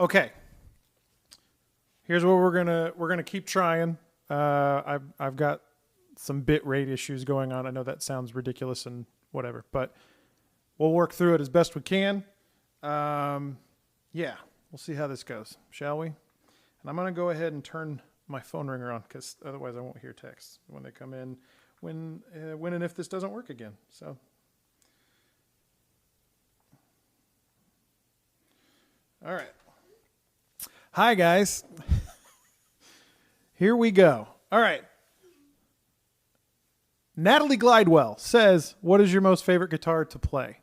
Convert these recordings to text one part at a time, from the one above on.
Okay. Here's what we're gonna keep trying. I've got some bit rate issues going on. I know that sounds ridiculous and whatever, but we'll work through it as best we can. Um, yeah, we'll see how this goes, shall we? And I'm gonna go ahead and turn my phone ringer on because otherwise I won't hear texts when they come in. When and if this doesn't work again. So, all right. Hi guys. Here we go. All right. Natalie Glidewell says, "What is your most favorite guitar to play?"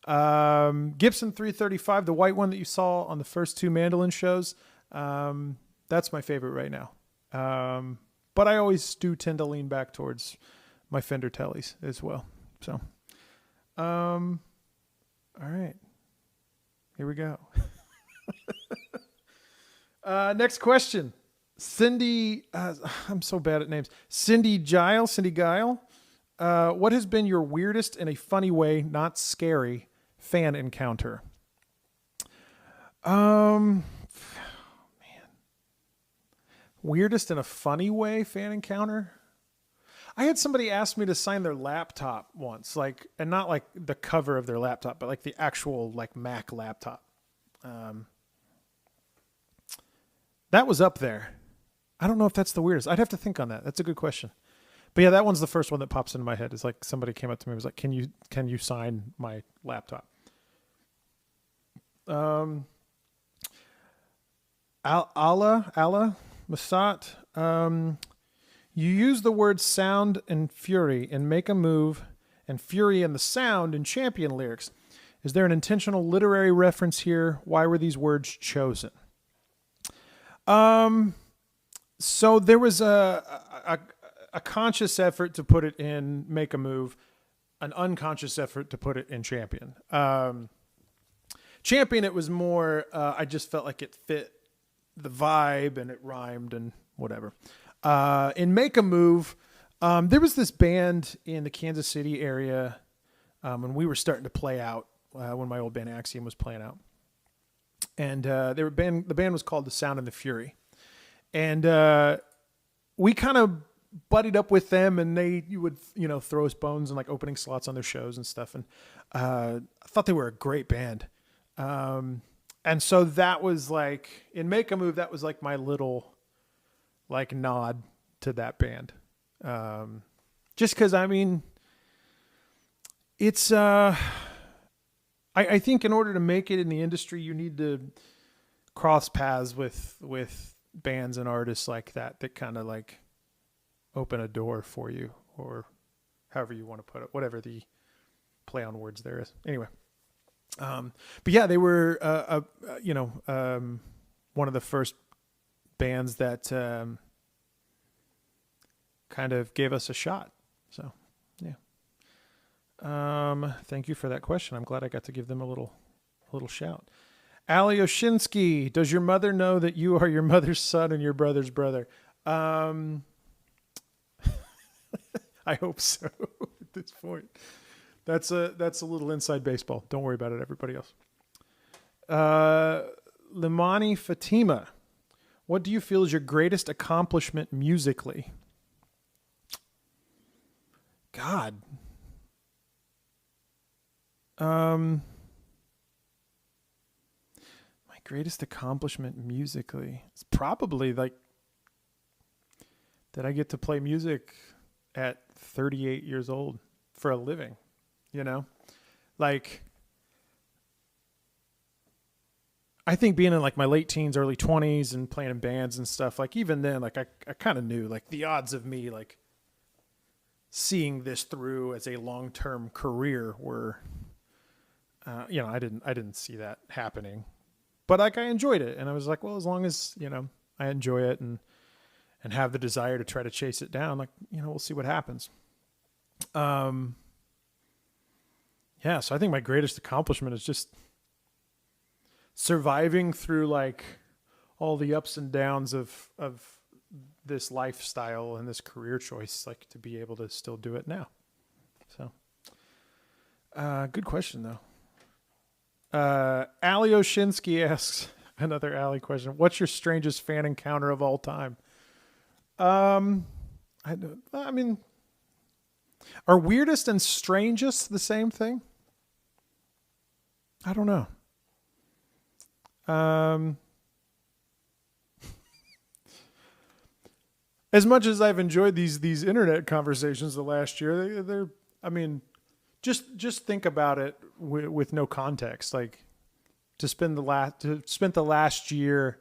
Gibson 335, the white one that you saw on the first two mandolin shows. That's my favorite right now. But I always do tend to lean back towards my Fender Tellys as well. So, all right, here we go. Next question. Cindy, I'm so bad at names. Cindy Guile. What has been your weirdest in a funny way, not scary, fan encounter? Man. Weirdest in a funny way, fan encounter? I had somebody ask me to sign their laptop once, like, and not like the cover of their laptop, but like the actual like Mac laptop. That was up there. I don't know if that's the weirdest. I'd have to think on that. That's a good question. But yeah, that one's the first one that pops into my head. Is like somebody came up to me and was like, "Can you sign my laptop?" Um, Allah Masat. You use the words sound and fury and make a move and fury and the sound in Champion lyrics. Is there an intentional literary reference here? Why were these words chosen? So there was a conscious effort to put it in Make a Move, an unconscious effort to put it in Champion. Champion, it was more, I just felt like it fit the vibe and it rhymed and whatever. In Make a Move, there was this band in the Kansas City area when we were starting to play out, when my old band Axiom was playing out. And the band was called The Sound and the Fury. And we kind of buddied up with them, and you would throw us bones and like opening slots on their shows and stuff. And I thought they were a great band. And so that was like in Make a Move, that was like my little like nod to that band. Just because I mean, it's I think in order to make it in the industry, you need to cross paths with bands and artists like that kind of like open a door for you, or however you want to put it, whatever the play on words there is. Anyway, but yeah, they were one of the first bands that kind of gave us a shot. So yeah. Thank you for that question. I'm glad I got to give them a little shout. Ali Oshinsky, does your mother know that you are your mother's son and your brother's brother? I hope so at this point. That's a little inside baseball. Don't worry about it, everybody else. Limani Fatima, what do you feel is your greatest accomplishment musically? God. My greatest accomplishment musically is probably like that I get to play music at 38 years old for a living, like I think being in like my late teens, early 20s and playing in bands and stuff, like even then, like I kind of knew like the odds of me like seeing this through as a long-term career were, I didn't see that happening, but like I enjoyed it. And I was like, well, as long as, I enjoy it and have the desire to try to chase it down, like, we'll see what happens. Yeah. So I think my greatest accomplishment is just surviving through like all the ups and downs of this lifestyle and this career choice, like to be able to still do it now. So, good question though. Ali Oshinsky asks, Another alley question. What's your strangest fan encounter of all time? Um, I mean, are weirdest and strangest the same thing? I don't know. Um, as much as I've enjoyed these internet conversations the last year, they're I mean, just think about it with no context. Like to spend the last year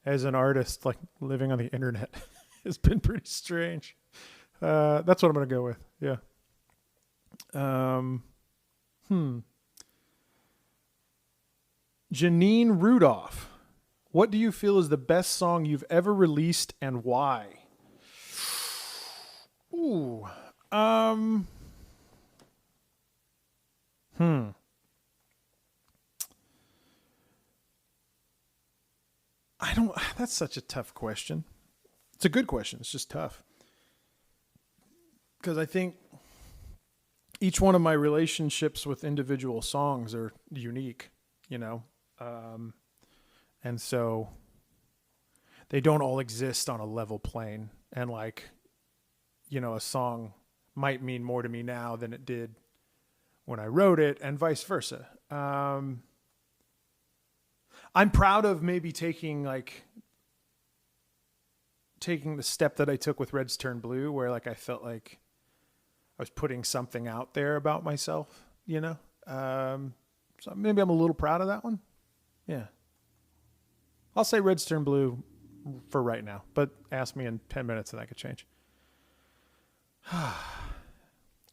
as an artist, like living on the internet, has been pretty strange. That's what I'm gonna go with. Yeah. Um, hmm. Janine Rudolph. What do you feel is the best song you've ever released and why? Ooh. Um. Hmm. I don't. That's such a tough question. It's a good question. It's just tough because I think each one of my relationships with individual songs are unique. You know, um, and so they don't all exist on a level plane. And like, a song might mean more to me now than it did when I wrote it, and vice versa. I'm proud of maybe taking the step that I took with Reds Turn Blue, where like I felt like I was putting something out there about myself, so maybe I'm a little proud of that one. Yeah. I'll say Reds Turn Blue for right now, but ask me in 10 minutes and that could change.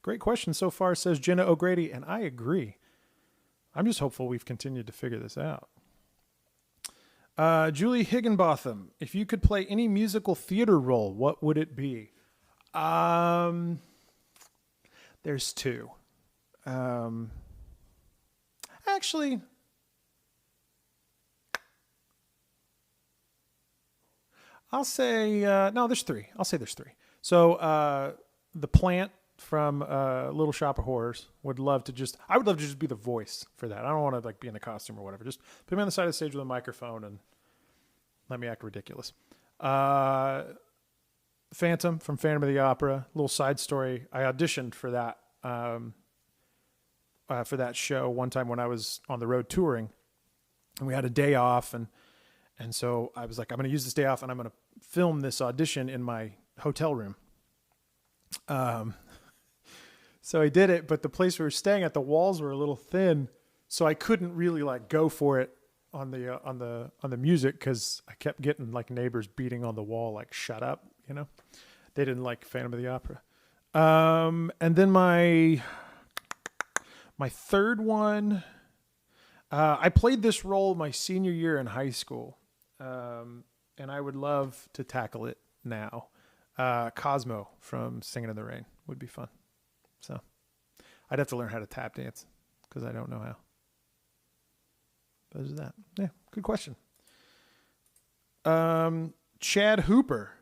Great question so far, says Jenna O'Grady, and I agree. I'm just hopeful we've continued to figure this out. Julie Higginbotham, if you could play any musical theater role, what would it be? There's two. Actually, I'll say, no, there's three. I'll say there's three. So, the plant from Little Shop of Horrors I would love to just be the voice for that. I don't want to like be in the costume or whatever. Just put me on the side of the stage with a microphone and let me act ridiculous. Phantom from Phantom of the Opera, little side story. I auditioned for that show one time when I was on the road touring, and we had a day off, and so I was like, I'm going to use this day off and I'm going to film this audition in my hotel room. So I did it, but the place we were staying at, the walls were a little thin, so I couldn't really like go for it on the music because I kept getting like neighbors beating on the wall, like shut up, They didn't like Phantom of the Opera. And then my third one, I played this role my senior year in high school, and I would love to tackle it now. Cosmo from Singing in the Rain would be fun. So I'd have to learn how to tap dance because I don't know how. But there's that. Yeah, good question. Chad Hooper.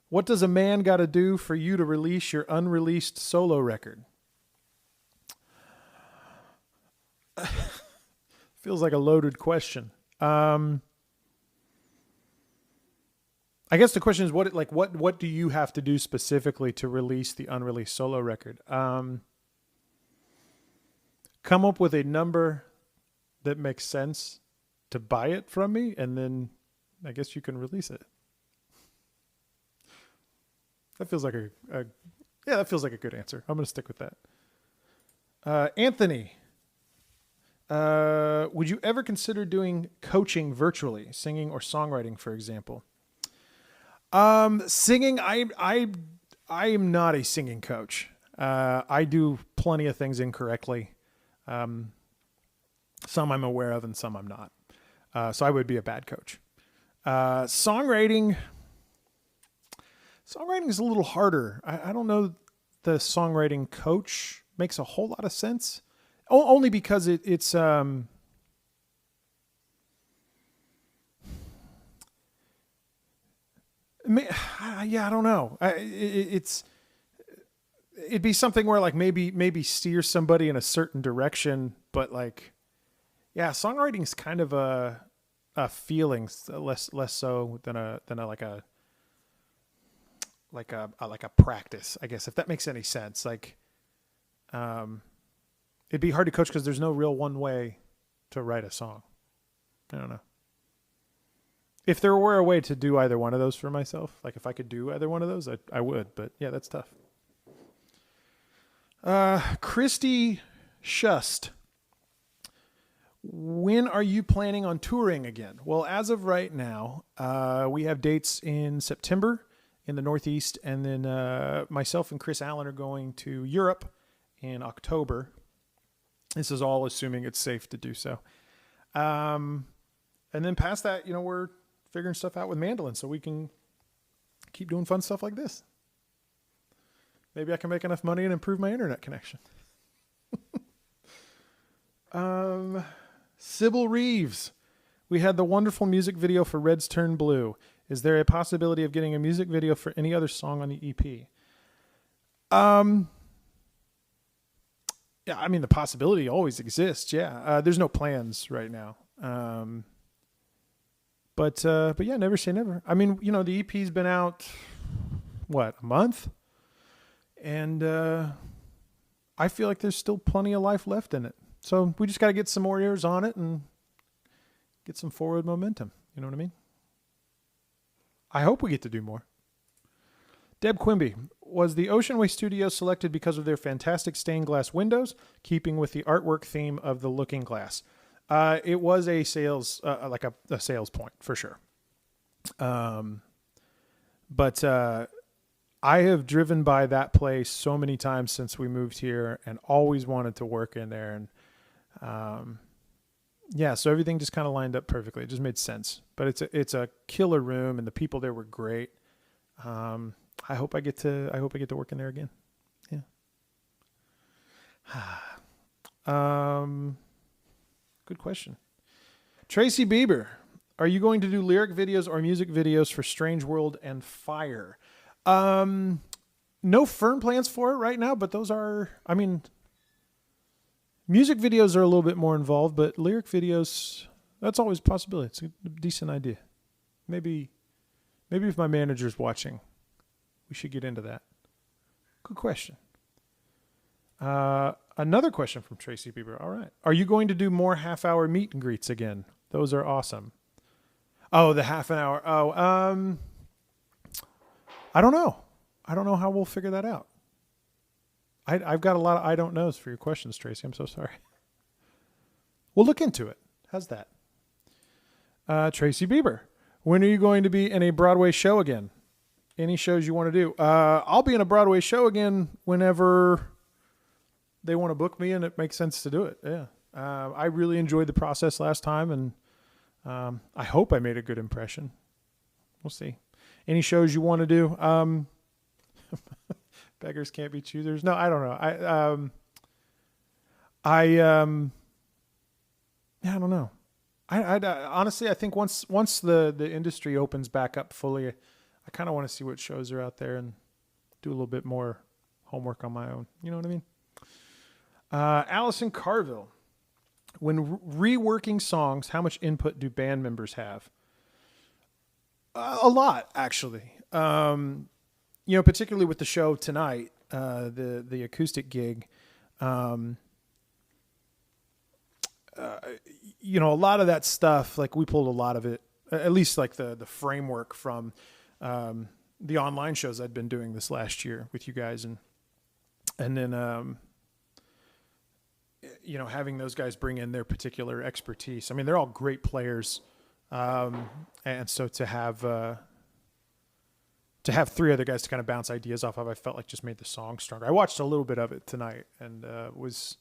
What does a man got to do for you to release your unreleased solo record? Feels like a loaded question. I guess the question is what do you have to do specifically to release the unreleased solo record? Come up with a number that makes sense to buy it from me, and then I guess you can release it. That feels like that feels like a good answer. I'm going to stick with that. Anthony, would you ever consider doing coaching virtually, singing or songwriting, for example? Singing, I am not a singing coach. I do plenty of things incorrectly. Some I'm aware of and some I'm not. So I would be a bad coach. Songwriting is a little harder. I don't know the songwriting coach makes a whole lot of sense. Only because it's yeah, I don't know. It'd be something where like maybe steer somebody in a certain direction, but like, yeah, songwriting is kind of a feelings, less so than a like a practice, I guess, if that makes any sense. Like, it'd be hard to coach because there's no real one way to write a song. I don't know. If there were a way to do either one of those for myself, like if I could do either one of those, I would. But yeah, that's tough. Christy Shust. When are you planning on touring again? Well, as of right now, we have dates in September in the Northeast, and then myself and Chris Allen are going to Europe in October. This is all assuming it's safe to do so. And then past that, we're figuring stuff out with Mandolin so we can keep doing fun stuff like this. Maybe I can make enough money and improve my internet connection. Sybil Reeves. We had the wonderful music video for Reds Turn Blue. Is there a possibility of getting a music video for any other song on the EP? Yeah, I mean, the possibility always exists. Yeah. There's no plans right now. But yeah, never say never. I mean, the EP's been out, a month? And I feel like there's still plenty of life left in it. So we just got to get some more ears on it and get some forward momentum. You know what I mean? I hope we get to do more. Deb Quimby. Was the Ocean Way Studio selected because of their fantastic stained glass windows, keeping with the artwork theme of the Looking Glass? It was a sales, like a sales point for sure. But I have driven by that place so many times since we moved here and always wanted to work in there. And, yeah, so everything just kind of lined up perfectly. It just made sense, but it's a killer room and the people there were great. I hope I get to work in there again. Yeah. Good question. Tracy Bieber, are you going to do lyric videos or music videos for Strange World and Fire? No firm plans for it right now, but music videos are a little bit more involved, but lyric videos, that's always a possibility. It's a decent idea. Maybe if my manager's watching, we should get into that. Good question. Another question from Tracy Bieber. All right. Are you going to do more half-hour meet and greets again? Those are awesome. Oh, the half an hour. Oh, I don't know. I don't know how we'll figure that out. I've got a lot of I don't knows for your questions, Tracy. I'm so sorry. We'll look into it. How's that? Tracy Bieber. When are you going to be in a Broadway show again? Any shows you want to do? I'll be in a Broadway show again whenever they want to book me and it makes sense to do it. Yeah. I really enjoyed the process last time, and I hope I made a good impression. We'll see. Any shows you want to do? Beggars can't be choosers. No, I don't know. I don't know. I honestly, I think once the industry opens back up fully, I kind of want to see what shows are out there and do a little bit more homework on my own. You know what I mean? Allison Carville. When reworking songs, how much input do band members have? A lot, actually. Particularly with the show tonight, the acoustic gig. A lot of that stuff, like we pulled a lot of it, at least like the framework from the online shows I'd been doing this last year with you guys, and then having those guys bring in their particular expertise. I mean, they're all great players, and so to have three other guys to kind of bounce ideas off of, I felt like just made the song stronger. I watched a little bit of it tonight and I was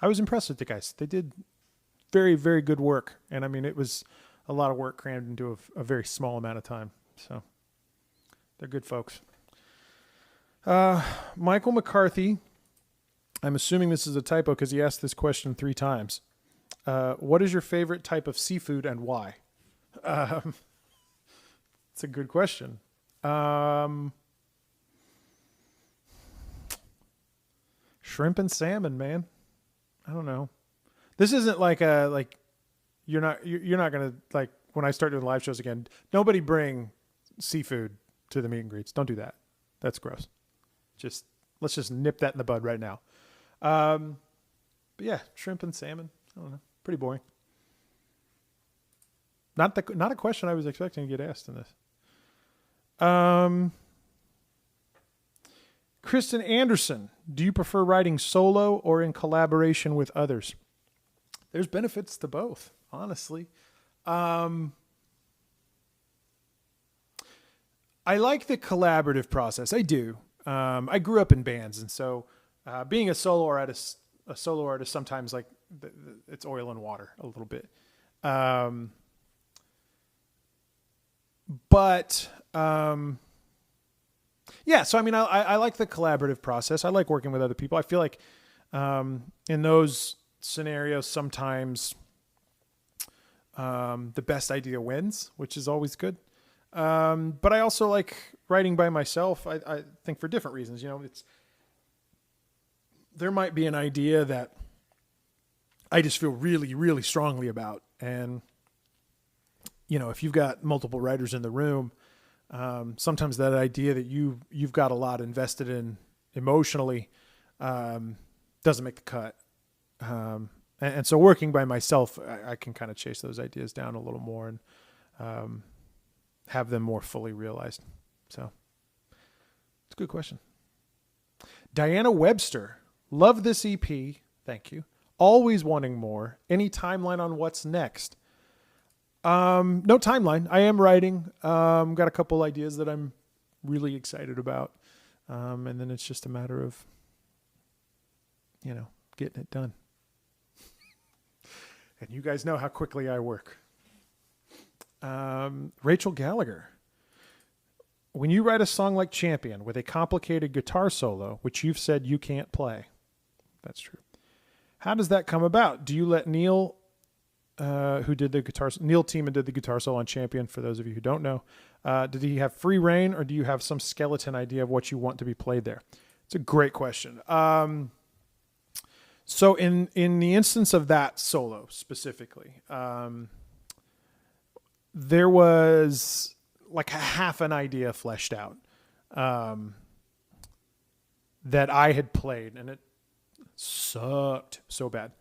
impressed with the guys. They did very, very good work. And I mean, it was a lot of work crammed into a very small amount of time. So they're good folks. Michael McCarthy. I'm assuming this is a typo because he asked this question 3 times. What is your favorite type of seafood and why? It's a good question. Shrimp and salmon, man. I don't know. This isn't like you're not gonna like when I start doing live shows again. Nobody bring seafood to the meet and greets. Don't do that. That's gross. Let's just nip that in the bud right now. But yeah, shrimp and salmon. I don't know. Pretty boring. Not a question I was expecting to get asked in this. Kristen Anderson, do you prefer writing solo or in collaboration with others? There's benefits to both, honestly. I like the collaborative process. I do. I grew up in bands, and so being a solo artist sometimes like it's oil and water a little bit. Yeah, so I mean, I like the collaborative process. I like working with other people. I feel like in those scenarios, sometimes the best idea wins, which is always good. But I also like writing by myself. I think for different reasons. You know, there might be an idea that I just feel really, really strongly about, and you know, if you've got multiple writers in the room, sometimes that idea that you've got a lot invested in emotionally doesn't make the cut. And so working by myself, I can kind of chase those ideas down a little more and have them more fully realized. So it's a good question. Diana Webster, love this EP. Thank you. Always wanting more. Any timeline on what's next? No timeline. I am writing. Got a couple ideas that I'm really excited about. And then it's just a matter of, you know, getting it done. And you guys know how quickly I work. Rachel Gallagher. When you write a song like Champion with a complicated guitar solo, which you've said you can't play, that's true. How does that come about? Do you let Neil, Neil Tiemann did the guitar solo on Champion, for those of you who don't know, did he have free reign, or do you have some skeleton idea of what you want to be played there? It's a great question. So in the instance of that solo specifically, there was like a half an idea fleshed out that I had played, and it sucked so bad.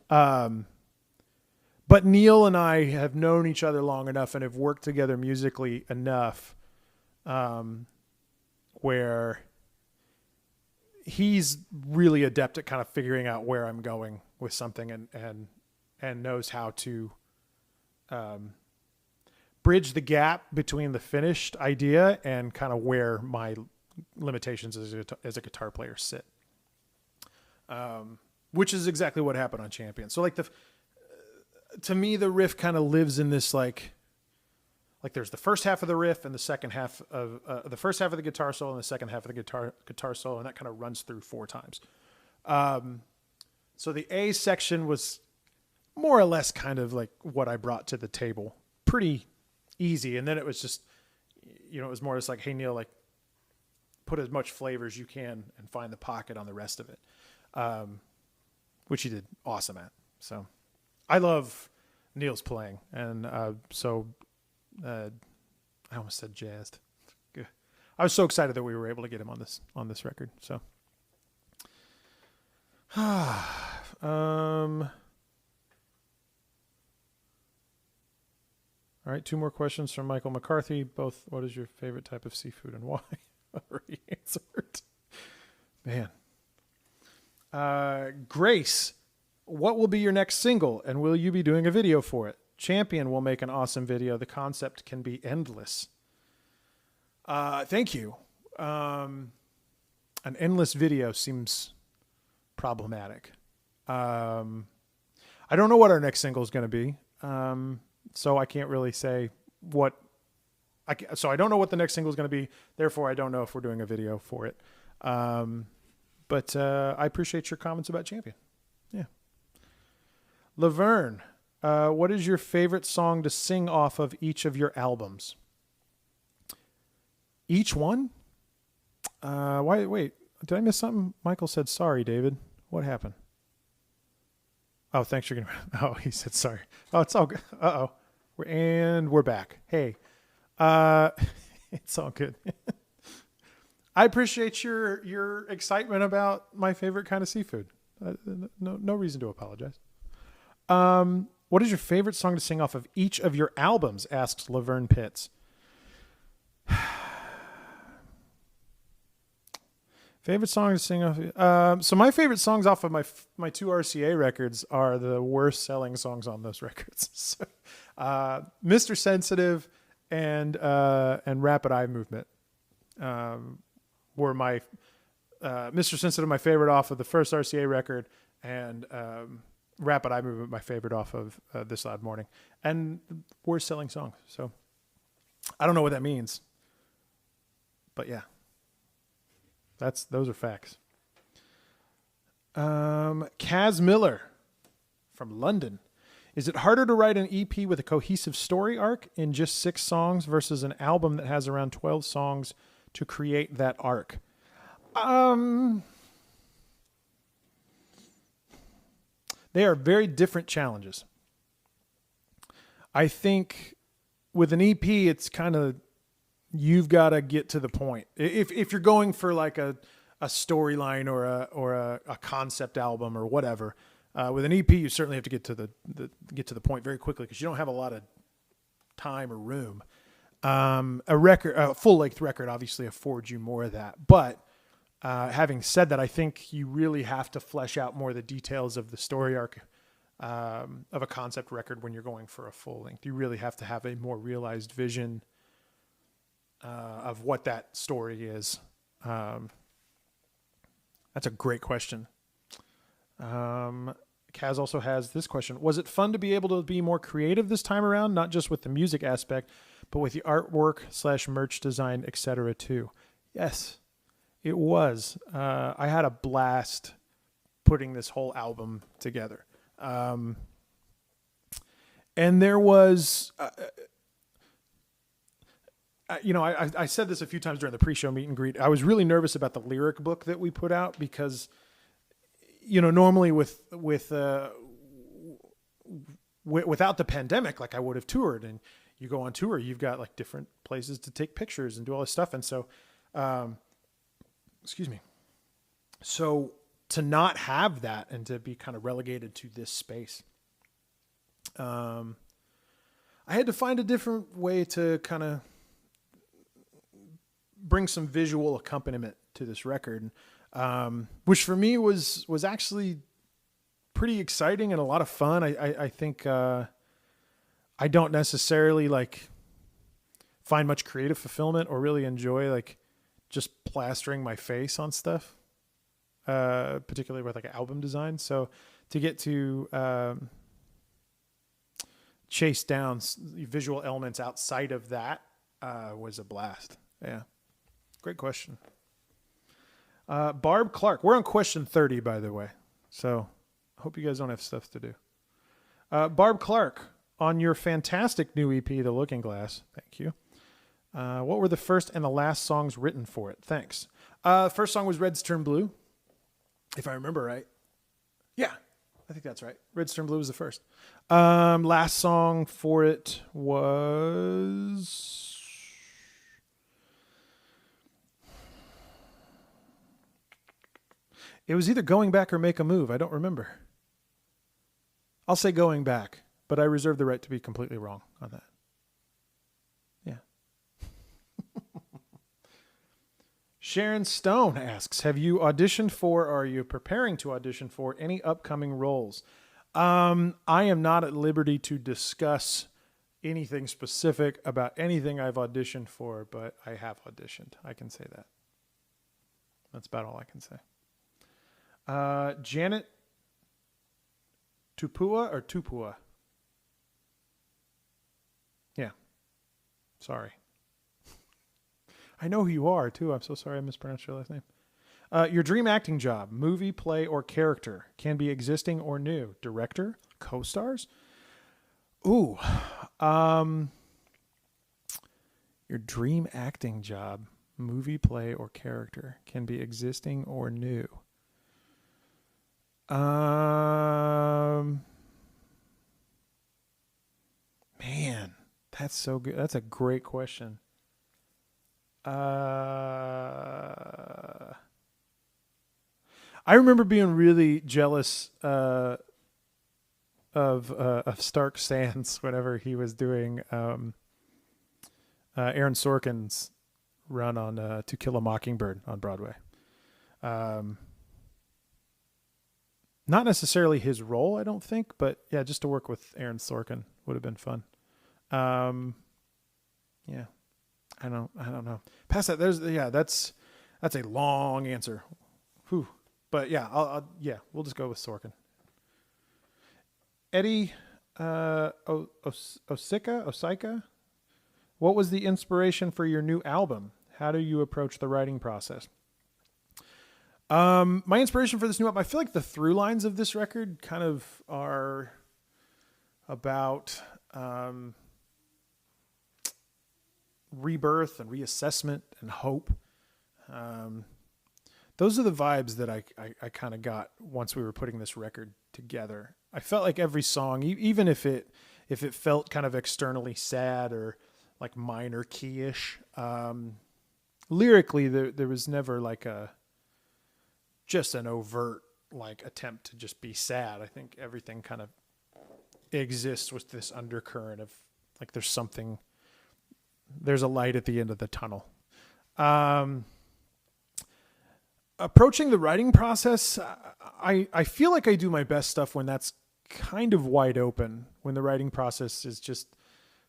But Neil and I have known each other long enough and have worked together musically enough where he's really adept at kind of figuring out where I'm going with something and knows how to bridge the gap between the finished idea and kind of where my limitations as a guitar player sit. Which is exactly what happened on Champion. So like to me, the riff kind of lives in this, like there's the first half of the riff and the second half of the first half of the guitar solo and the second half of the guitar solo. And that kind of runs through 4 times. So the A section was more or less kind of like what I brought to the table, pretty easy. And then it was just, you know, it was more just like, hey Neil, like put as much flavor as you can and find the pocket on the rest of it. Which he did awesome at. So I love Neil's playing. And I almost said jazzed. I was so excited that we were able to get him on this record. So, all right. 2 more questions from Michael McCarthy. Both, what is your favorite type of seafood and why? Already answered. Man. Grace, what will be your next single, and will you be doing a video for it? Champion will make an awesome video. The concept can be endless. Thank you. An endless video seems problematic. I don't know what our next single is going to be. So I can't really say what. So I don't know what the next single is going to be. Therefore, I don't know if we're doing a video for it. But I appreciate your comments about Champion. Yeah. Laverne, what is your favorite song to sing off of each of your albums? Each one? Wait, did I miss something? Michael said, sorry, David. What happened? Oh, thanks for getting. Oh, he said sorry. Oh, it's all good. Uh oh. We're back. Hey, uh, it's all good. I appreciate your excitement about my favorite kind of seafood. No reason to apologize. What is your favorite song to sing off of each of your albums? Asks Laverne Pitts. Favorite song to sing off. So my favorite songs off of my two RCA records are the worst selling songs on those records. So, Mr. Sensitive and Rapid Eye Movement were my Mr. Sensitive my favorite off of the first RCA record, and Rapid Eye Movement my favorite off of This Loud Morning, and worst selling songs. So I don't know what that means, but yeah. Those are facts. Kaz Miller from London. Is it harder to write an EP with a cohesive story arc in just 6 songs versus an album that has around 12 songs to create that arc? They are very different challenges. I think with an EP, it's kind of, you've got to get to the point. If you're going for like a storyline or a concept album or whatever, with an EP, you certainly have to get to the point very quickly because you don't have a lot of time or room. A full length record obviously affords you more of that. But having said that, I think you really have to flesh out more the details of the story arc of a concept record when you're going for a full length. You really have to have a more realized vision of what that story is. That's a great question. Kaz also has this question. Was it fun to be able to be more creative this time around, not just with the music aspect, but with the artwork / merch design, etc. too? Yes, it was. I had a blast putting this whole album together. And there was... I said this a few times during the pre-show meet and greet. I was really nervous about the lyric book that we put out because, normally without the pandemic, like I would have toured, and you go on tour, you've got like different places to take pictures and do all this stuff. And so, excuse me. So to not have that and to be kind of relegated to this space, I had to find a different way to kind of bring some visual accompaniment to this record, which for me was actually pretty exciting and a lot of fun. I think I don't necessarily like find much creative fulfillment or really enjoy like just plastering my face on stuff, particularly with like album design. So to get to chase down visual elements outside of that was a blast. Yeah. Great question. Barb Clark. We're on question 30, by the way. So I hope you guys don't have stuff to do. Barb Clark, on your fantastic new EP, The Looking Glass. Thank you. What were the first and the last songs written for it? Thanks. First song was Reds Turn Blue, if I remember right. Yeah, I think that's right. Reds Turn Blue was the first. Last song for it was... It was either Going Back or Make a Move. I don't remember. I'll say Going Back, but I reserve the right to be completely wrong on that. Yeah. Sharon Stone asks, have you auditioned for or are you preparing to audition for any upcoming roles? I am not at liberty to discuss anything specific about anything I've auditioned for, but I have auditioned. I can say that. That's about all I can say. Janet Tupua or Tupua? Yeah. Sorry. I know who you are, too. I'm so sorry I mispronounced your last name. Your dream acting job, movie, play, or character, can be existing or new. Director, co-stars? Ooh. Your dream acting job, movie, play, or character, can be existing or new. Man, that's so good. That's a great question. I remember being really jealous of Stark Sands whenever he was doing Aaron Sorkin's run on To Kill a Mockingbird on Broadway. Not necessarily his role, I don't think, but yeah, just to work with Aaron Sorkin would have been fun. Yeah, I don't know. Past that, that's a long answer. Whew. But yeah, we'll just go with Sorkin. Eddie Osika, what was the inspiration for your new album? How do you approach the writing process? My inspiration for this new album, I feel like the through lines of this record kind of are about rebirth and reassessment and hope. Those are the vibes that I kind of got once we were putting this record together. I felt like every song, even if it felt kind of externally sad or like minor key-ish, lyrically there was never like just an overt like attempt to just be sad. I think everything kind of exists with this undercurrent of like there's a light at the end of the tunnel. Approaching the writing process, I feel like I do my best stuff when that's kind of wide open, when the writing process is just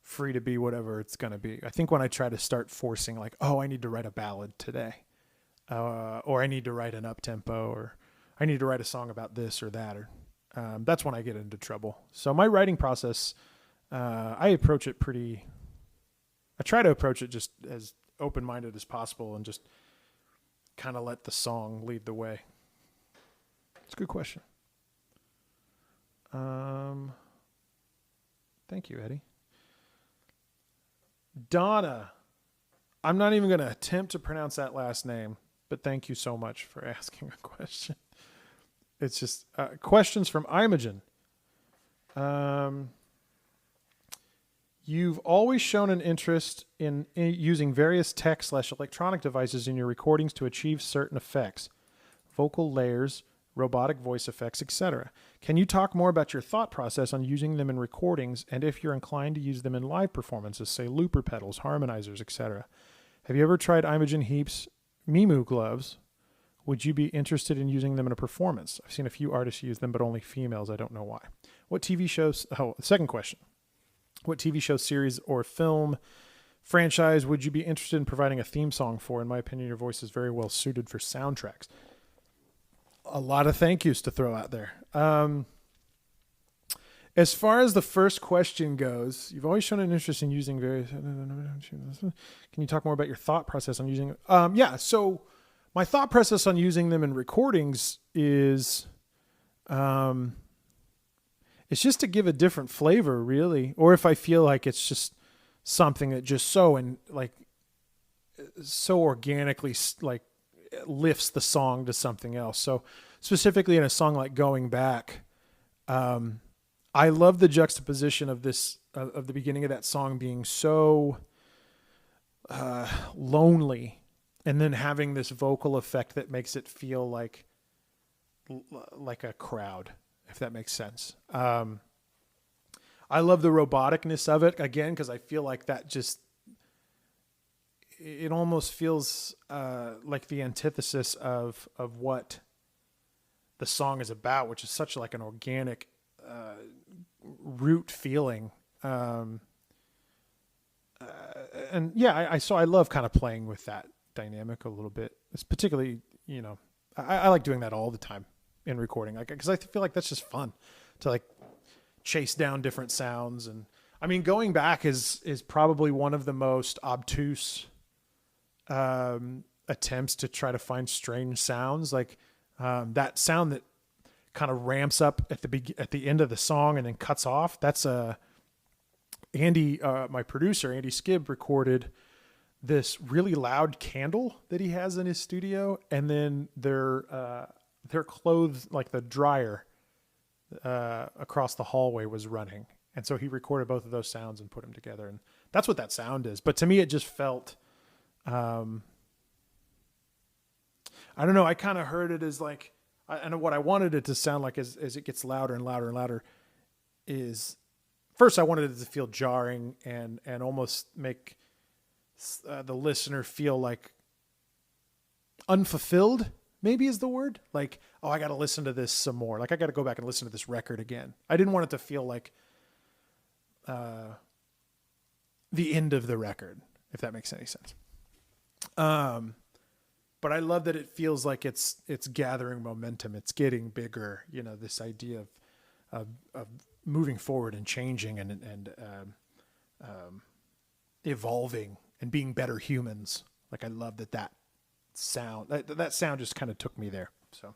free to be whatever it's going to be. I think when I try to start forcing like, oh, I need to write a ballad today, or I need to write an up-tempo, or I need to write a song about this or that, or that's when I get into trouble. So my writing process, I try to approach it just as open-minded as possible and just kind of let the song lead the way. It's a good question. Thank you, Eddie. Donna. I'm not even going to attempt to pronounce that last name, but thank you so much for asking a question. It's just questions from Imogen. You've always shown an interest in using various tech/electronic devices in your recordings to achieve certain effects, vocal layers, robotic voice effects, etc. Can you talk more about your thought process on using them in recordings and if you're inclined to use them in live performances, say looper pedals, harmonizers, etc.? Have you ever tried Imogen Heap's Mimu gloves? Would you be interested in using them in a performance? I've seen a few artists use them, but only females. I don't know why. What TV shows? Oh, second question. What TV show, series, or film franchise would you be interested in providing a theme song for? In my opinion, your voice is very well suited for soundtracks. A lot of thank yous to throw out there. As far as the first question goes, you've always shown an interest in using various... Can you talk more about your thought process on using... So my thought process on using them in recordings is... it's just to give a different flavor, really. Or if I feel like it's just something that just so organically like lifts the song to something else. So specifically in a song like Going Back, I love the juxtaposition of this, of the beginning of that song being so lonely, and then having this vocal effect that makes it feel like a crowd, if that makes sense. I love the roboticness of it, again, because I feel like that just, it almost feels like the antithesis of what the song is about, which is such like an organic root feeling. And yeah, so I love kind of playing with that dynamic a little bit. It's particularly, I like doing that all the time in recording, like, because I feel like that's just fun to like chase down different sounds. And I mean, Going Back is probably one of the most obtuse attempts to try to find strange sounds, like that sound that kind of ramps up at the end of the song and then cuts off. That's Andy, my producer, Andy Skibb, recorded this really loud candle that he has in his studio, and then they're their clothes, like the dryer across the hallway was running. And so he recorded both of those sounds and put them together. And that's what that sound is. But to me, it just felt, I don't know. I kind of heard it as like, and what I wanted it to sound like as it gets louder and louder and louder is, first I wanted it to feel jarring and almost make the listener feel like unfulfilled, maybe is the word. Like, oh, I got to listen to this some more. Like, I got to go back and listen to this record again. I didn't want it to feel like the end of the record, if that makes any sense. But I love that it feels like it's gathering momentum. It's getting bigger. You know, this idea of moving forward and changing and evolving and being better humans. Like, I love that sound. That sound just kind of took me there. So,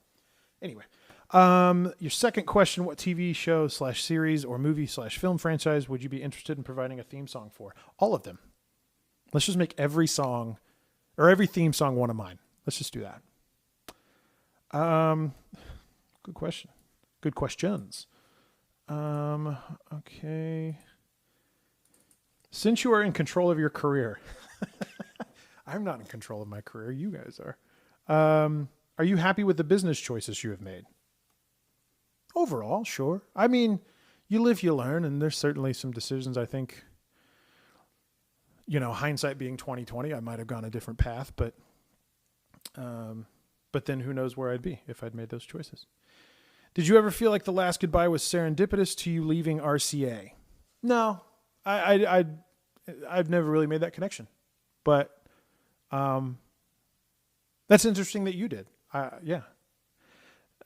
anyway, your second question: what TV show / series or movie / film franchise would you be interested in providing a theme song for? All of them. Let's just make every song or every theme song one of mine. Let's just do that. Good question. Good questions. Okay. Since you are in control of your career, I'm not in control of my career. You guys are. Are you happy with the business choices you have made? Overall, sure. I mean, you live, you learn, and there's certainly some decisions I think, you know, hindsight being 2020, I might have gone a different path, but then who knows where I'd be if I'd made those choices. Did you ever feel like the last goodbye was serendipitous to you leaving RCA? No, I've never really made that connection, but that's interesting that you did. Yeah.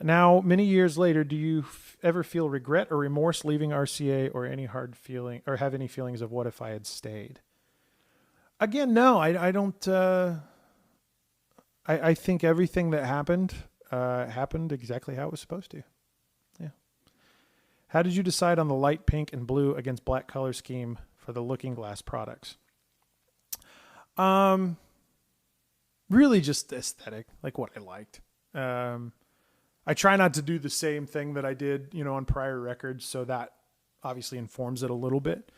Now, many years later, do you ever feel regret or remorse leaving RCA or any hard feeling or have any feelings of what if I had stayed? Again, no, I don't. I think everything that happened happened exactly how it was supposed to. Yeah. How did you decide on the light pink and blue against black color scheme for the Looking Glass products? Really just aesthetic, like what I liked. I try not to do the same thing that I did, you know, on prior records, so that obviously informs it a little bit.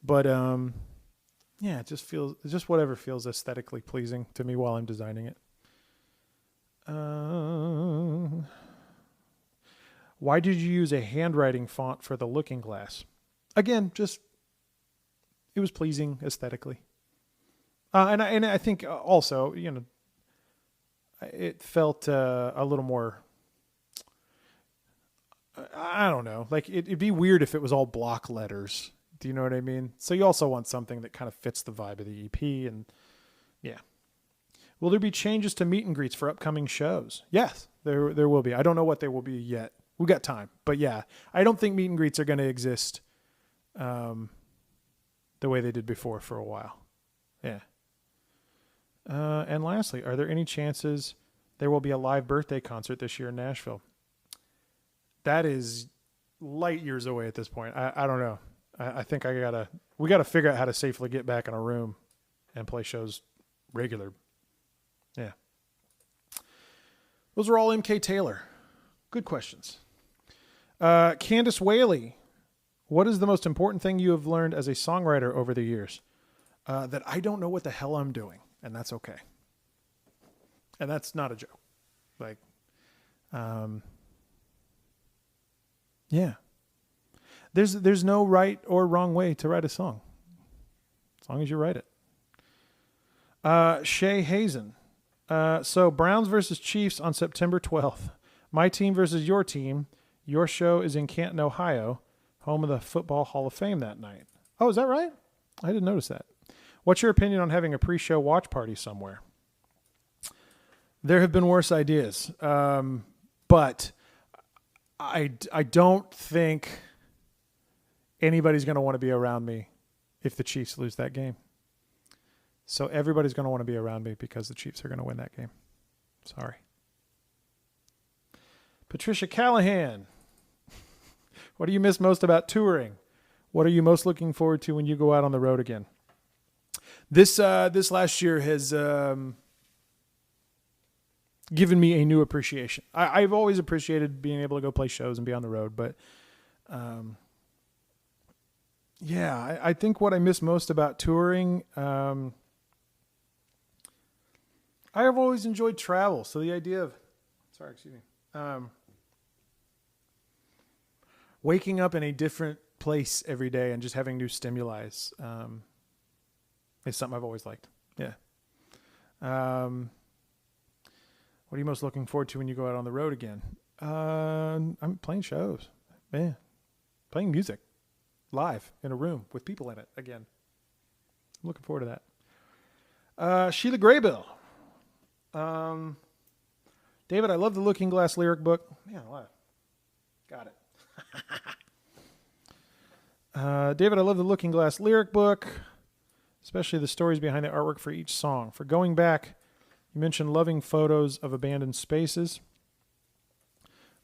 But yeah, it's just whatever feels aesthetically pleasing to me while I'm designing it. Why did you use a handwriting font for the Looking Glass? Again, just it was pleasing aesthetically. And I think also, you know, it felt a little more, I don't know, like it'd be weird if it was all block letters. Do you know what I mean? So you also want something that kind of fits the vibe of the EP, and yeah. Will there be changes to meet and greets for upcoming shows? Yes, there will be. I don't know what they will be yet. We got time, but yeah, I don't think meet and greets are going to exist the way they did before for a while. Yeah. And lastly, are there any chances there will be a live birthday concert this year in Nashville? That is light years away at this point. I don't know. I think we gotta figure out how to safely get back in a room and play shows regular. Yeah. Those are all MK Taylor. Good questions. Candace Whaley, what is the most important thing you have learned as a songwriter over the years? That I don't know what the hell I'm doing, and that's okay. And that's not a joke. Like, yeah. There's no right or wrong way to write a song, as long as you write it. Shay Hazen. So Browns versus Chiefs on September 12th. My team versus your team. Your show is in Canton, Ohio, home of the Football Hall of Fame that night. Oh, is that right? I didn't notice that. What's your opinion on having a pre-show watch party somewhere? There have been worse ideas, but I don't think anybody's going to want to be around me if the Chiefs lose that game. So everybody's going to want to be around me because the Chiefs are going to win that game. Sorry. Patricia Callahan. What do you miss most about touring? What are you most looking forward to when you go out on the road again? This last year has given me a new appreciation. I've always appreciated being able to go play shows and be on the road, but I think what I miss most about touring, I have always enjoyed travel. So the idea of, waking up in a different place every day and just having new stimuli is something I've always liked. Yeah. What are you most looking forward to when you go out on the road again? I'm playing shows, man, playing music live in a room with people in it again. I'm looking forward to that. Sheila Graybill. David, I love the Looking Glass lyric book. Yeah, what? Got it. David, I love the Looking Glass lyric book, especially the stories behind the artwork for each song. For going back, you mentioned loving photos of abandoned spaces,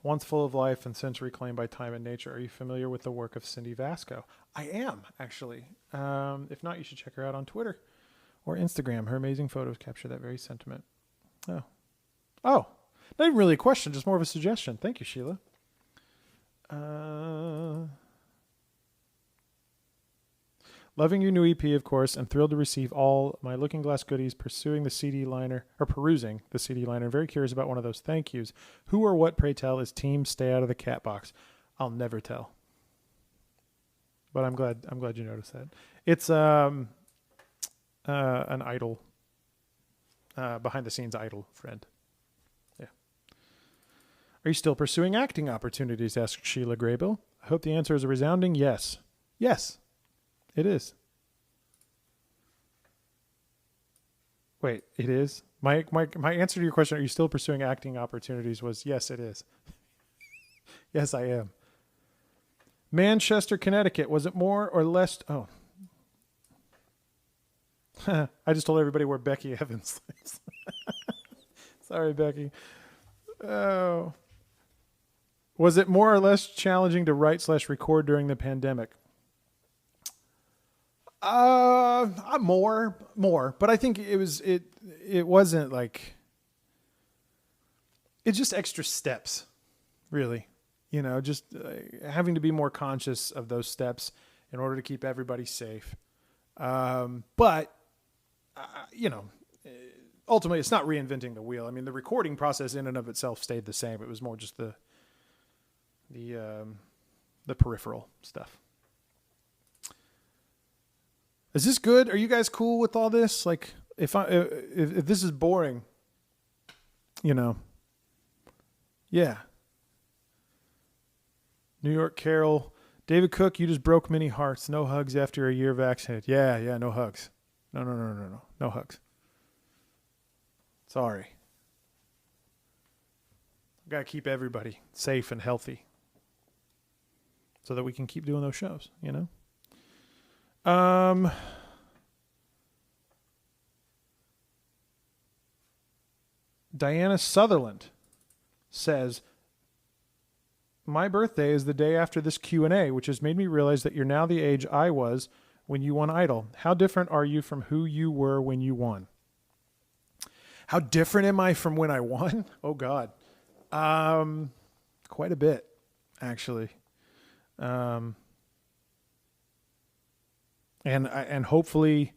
once full of life and since reclaimed by time and nature. Are you familiar with the work of Cindy Vasco? I am, actually. If not, you should check her out on Twitter or Instagram. Her amazing photos capture that very sentiment. Oh, not even really a question, just more of a suggestion. Thank you, Sheila. Loving your new EP, of course, and thrilled to receive all my Looking Glass goodies, perusing the CD liner. Very curious about one of those thank yous. Who or what, pray tell, is team stay out of the cat box? I'll never tell. But I'm glad you noticed that. It's an Idol, behind the scenes Idol friend. Yeah. Are you still pursuing acting opportunities? Asked Sheila Graybill. I hope the answer is a resounding yes. Yes. It is. Wait, it is? My answer to your question, are you still pursuing acting opportunities, was yes, it is. Yes, I am. Manchester, Connecticut. Was it more or less? Oh. I just told everybody where Becky Evans lives. Sorry, Becky. Oh. Was it more or less challenging to write/record during the pandemic? More, but I think it wasn't like, it's just extra steps, really, just having to be more conscious of those steps in order to keep everybody safe. But ultimately it's not reinventing the wheel. I mean, the recording process in and of itself stayed the same. It was more just the peripheral stuff. Is this good? Are you guys cool with all this? Like, if this is boring, yeah. New York Carol, David Cook, you just broke many hearts. No hugs after a year vaccinated. Yeah, no hugs. No hugs. Sorry. Got to keep everybody safe and healthy so that we can keep doing those shows, Diana Sutherland says, my birthday is the day after this Q&A, which has made me realize that you're now the age I was when you won Idol. How different are you from who you were when you won? How different am I from when I won? Oh, God. Quite a bit, actually. And hopefully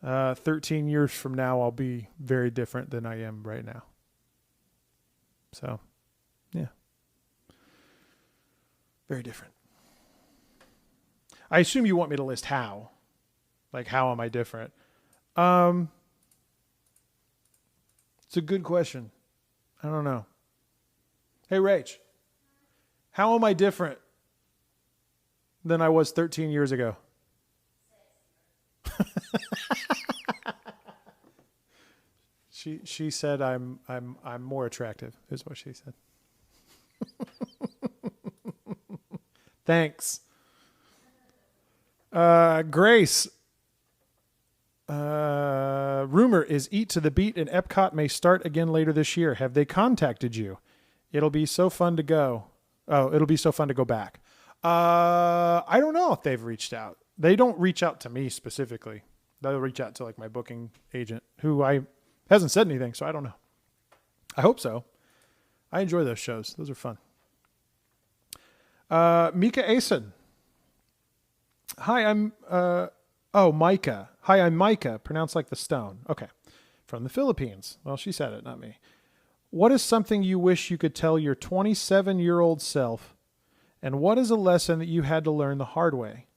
13 years from now, I'll be very different than I am right now. So, yeah. Very different. I assume you want me to list how. Like, how am I different? It's a good question. I don't know. Hey, Rach, how am I different than I was 13 years ago? She said I'm more attractive, is what she said. Thanks. Grace. Rumor is Eat to the Beat in Epcot may start again later this year. Have they contacted you? It'll be so fun to go. Oh, it'll be so fun to go back. I don't know if they've reached out. They don't reach out to me specifically. They'll reach out to like my booking agent, who hasn't said anything, so I don't know. I hope so. I enjoy those shows. Those are fun. Mika Asen. Hi, I'm Micah. Hi, I'm Micah, pronounced like the stone. Okay. From the Philippines. Well, she said it, not me. What is something you wish you could tell your 27-year-old self? And what is a lesson that you had to learn the hard way?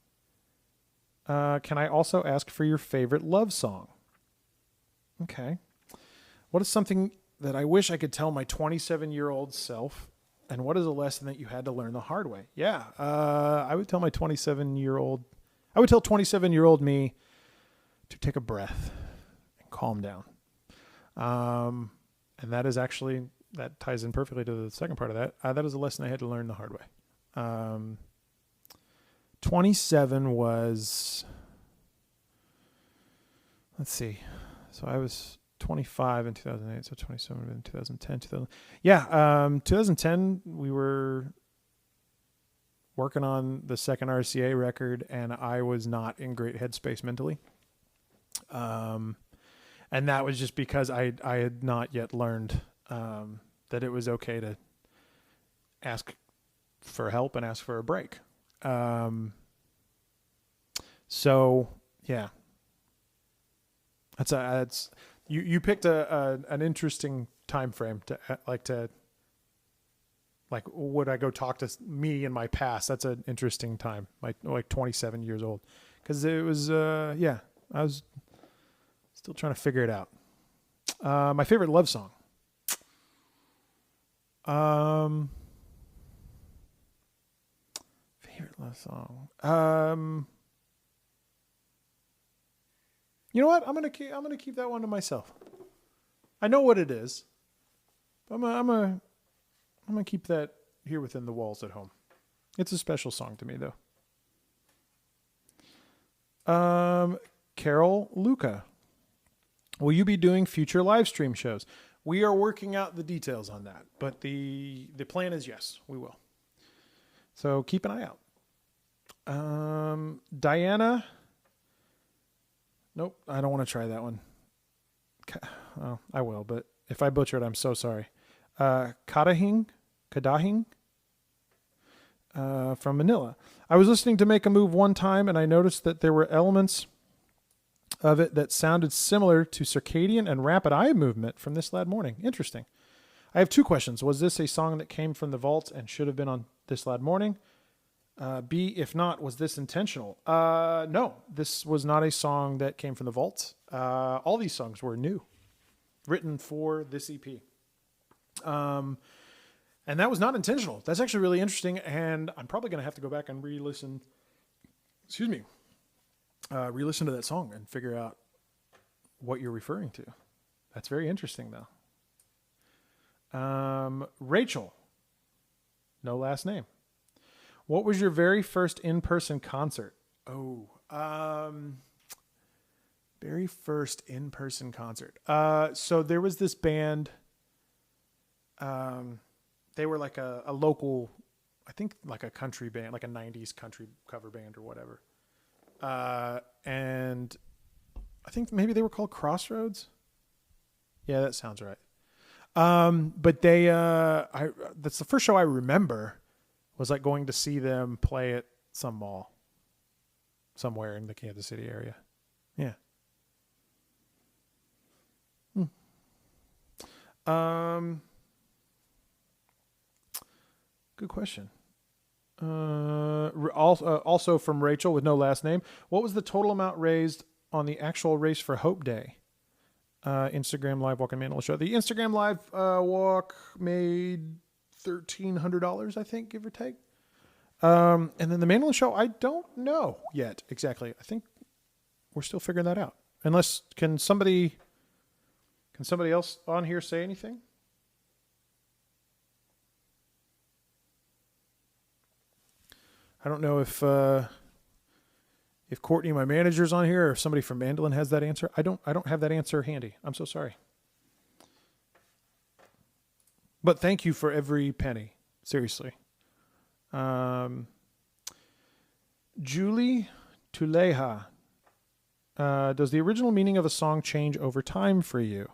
Can I also ask for your favorite love song? Okay. What is something that I wish I could tell my 27-year-old self? And what is a lesson that you had to learn the hard way? Yeah. I would tell 27-year-old me to take a breath and calm down. And that ties in perfectly to the second part of that. That is a lesson I had to learn the hard way. 27 was, let's see. So I was 25 in 2008, so 27 in 2010, 2010, we were working on the second RCA record, and I was not in great headspace mentally. And that was just because I had not yet learned that it was okay to ask for help and ask for a break. So yeah, that's you picked an interesting time frame to would I go talk to me in my past? That's an interesting time, like 27 years old, because it was I was still trying to figure it out. My favorite love song. Favorite love song. You know what? I'm gonna keep that one to myself. I know what it is. I'm gonna keep that here within the walls at home. It's a special song to me, though. Carol Luca. Will you be doing future live stream shows? We are working out the details on that, but the plan is yes, we will. So keep an eye out. Diana. Nope, I don't want to try that one. Oh, I will, but if I butcher it, I'm so sorry. Kadahing, from Manila. I was listening to Make a Move one time, and I noticed that there were elements of it that sounded similar to circadian and rapid eye movement from This Loud Morning. Interesting. I have two questions. Was this a song that came from the vault and should have been on This Loud Morning? B, if not, was this intentional? No, this was not a song that came from the vault. All these songs were new, written for this EP. And that was not intentional. That's actually really interesting, and I'm probably going to have to go back and re-listen to that song and figure out what you're referring to. That's very interesting, though. Rachel, no last name. What was your very first in-person concert? Very first in-person concert. So there was this band. They were like a local, I think like a country band, like a 90s country cover band or whatever. And I think maybe they were called Crossroads. Yeah, that sounds right. But that's the first show I remember was like going to see them play at some mall somewhere in the Kansas City area. Yeah. Good question. Also from Rachel with no last name. What was the total amount raised on the actual Race for Hope Day? Instagram Live Walk and Mandela Show. The Instagram Live walk made $1,300, I think, give or take. And then the Mandela Show, I don't know yet exactly. I think we're still figuring that out. Unless, can somebody else on here say anything? I don't know if Courtney, my manager's on here, or if somebody from Mandolin has that answer. I don't have that answer handy. I'm so sorry. But thank you for every penny. Seriously. Julie Tuleja. Does the original meaning of a song change over time for you?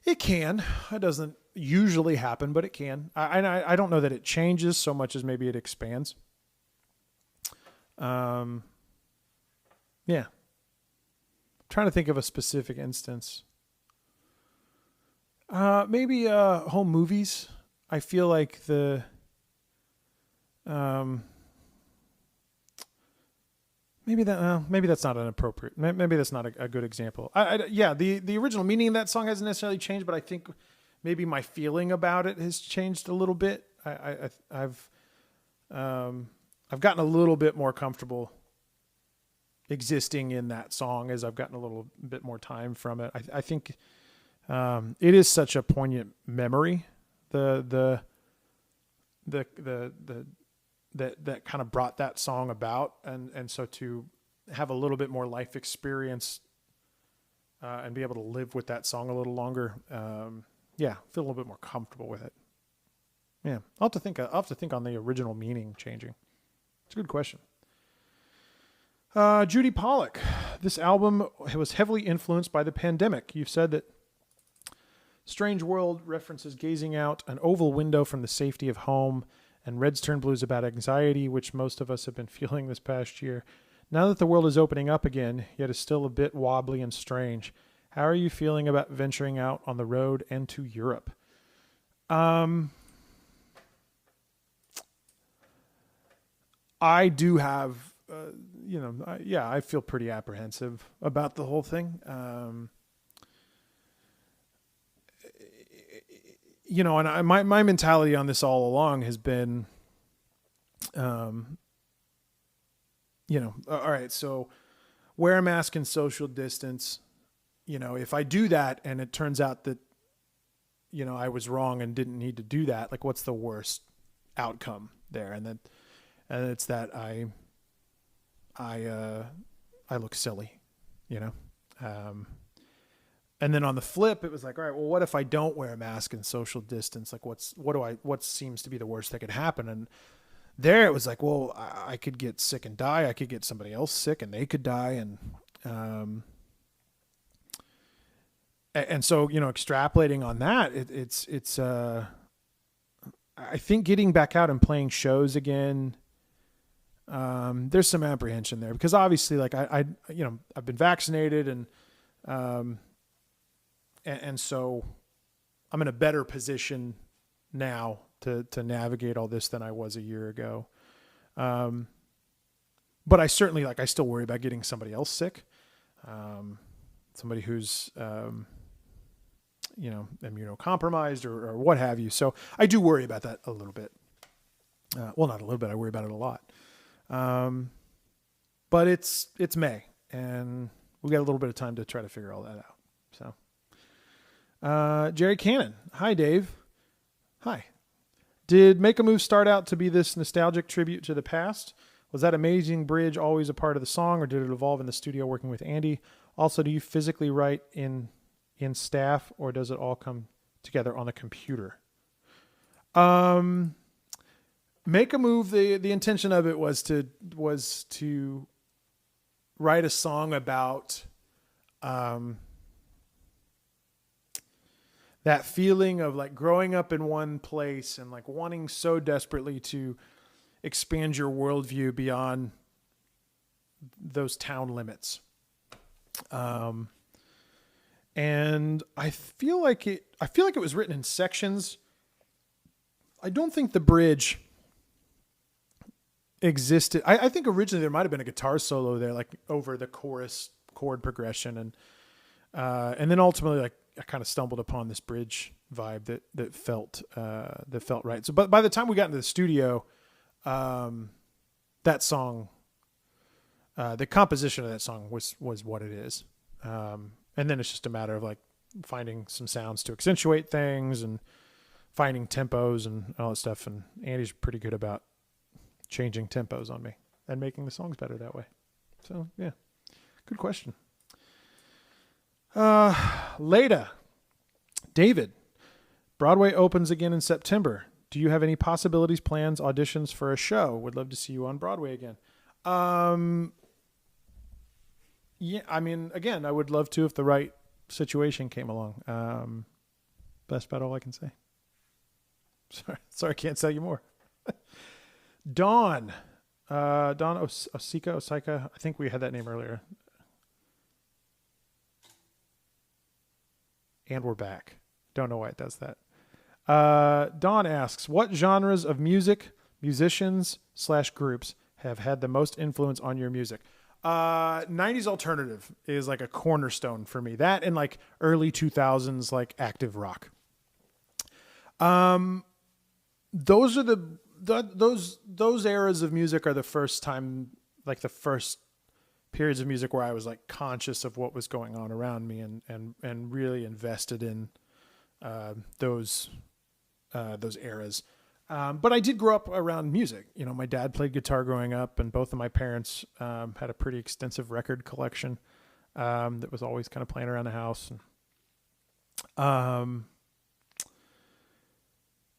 It can. It doesn't usually happen, but it can. I don't know that it changes so much as maybe it expands. Yeah. Trying to think of a specific instance. Maybe home movies. I feel like maybe that's not an appropriate. Maybe that's not a good example. Yeah, the original meaning of that song hasn't necessarily changed, but I think maybe my feeling about it has changed a little bit. I've gotten a little bit more comfortable existing in that song as I've gotten a little bit more time from it. I think it is such a poignant memory. That kind of brought that song about, and so to have a little bit more life experience and be able to live with that song a little longer, feel a little bit more comfortable with it. Yeah, I'll have to think on the original meaning changing. It's a good question. Judy Pollock, this album was heavily influenced by the pandemic. You've said that Strange World references gazing out an oval window from the safety of home, and Reds Turn Blues about anxiety, which most of us have been feeling this past year. Now that the world is opening up again, yet is still a bit wobbly and strange, how are you feeling about venturing out on the road and to Europe? I do have, I feel pretty apprehensive about the whole thing. And my mentality on this all along has been, all right, so wear a mask and social distance. If I do that and it turns out that, I was wrong and didn't need to do that, like what's the worst outcome there? And it's that I look silly, and then on the flip, it was like, all right, well, what if I don't wear a mask and social distance? Like what seems to be the worst that could happen? And there it was like, well, I could get sick and die. I could get somebody else sick and they could die. And so, extrapolating on that, it's I think getting back out and playing shows again, there's some apprehension there because obviously like I've been vaccinated and so I'm in a better position now to navigate all this than I was a year ago. But I certainly I still worry about getting somebody else sick. Somebody who's, immunocompromised or what have you. So I do worry about that a little bit. Well, not a little bit. I worry about it a lot. But it's May and we got a little bit of time to try to figure all that out. So, Jerry Cannon. Hi, Dave. Hi. Did Make a Move start out to be this nostalgic tribute to the past? Was that amazing bridge always a part of the song, or did it evolve in the studio working with Andy? Also, do you physically write in staff, or does it all come together on the computer? Make a Move. The intention of it was to write a song about that feeling of like growing up in one place and like wanting so desperately to expand your worldview beyond those town limits. And I feel like it was written in sections. I don't think the bridge existed. I think originally there might've been a guitar solo there, like over the chorus chord progression. And then ultimately like I kind of stumbled upon this bridge vibe that felt right. So, but by the time we got into the studio, that song, the composition of that song was what it is. And then it's just a matter of like finding some sounds to accentuate things and finding tempos and all that stuff. And Andy's pretty good about changing tempos on me and making the songs better that way. So yeah, good question. Leda, David, Broadway opens again in September. Do you have any possibilities, plans, auditions for a show? Would love to see you on Broadway again. Yeah, I mean, again, I would love to if the right situation came along. That's about all I can say. Sorry, I can't tell you more. Dawn Osika. I think we had that name earlier. And we're back. Don't know why it does that. Dawn asks, what genres of music, musicians / groups have had the most influence on your music? 90s alternative is like a cornerstone for me. That and like early 2000s like active rock. Those are those eras of music are the first time, like the first periods of music where I was like conscious of what was going on around me and really invested in those eras. But I did grow up around music. You know, my dad played guitar growing up, and both of my parents had a pretty extensive record collection that was always kind of playing around the house.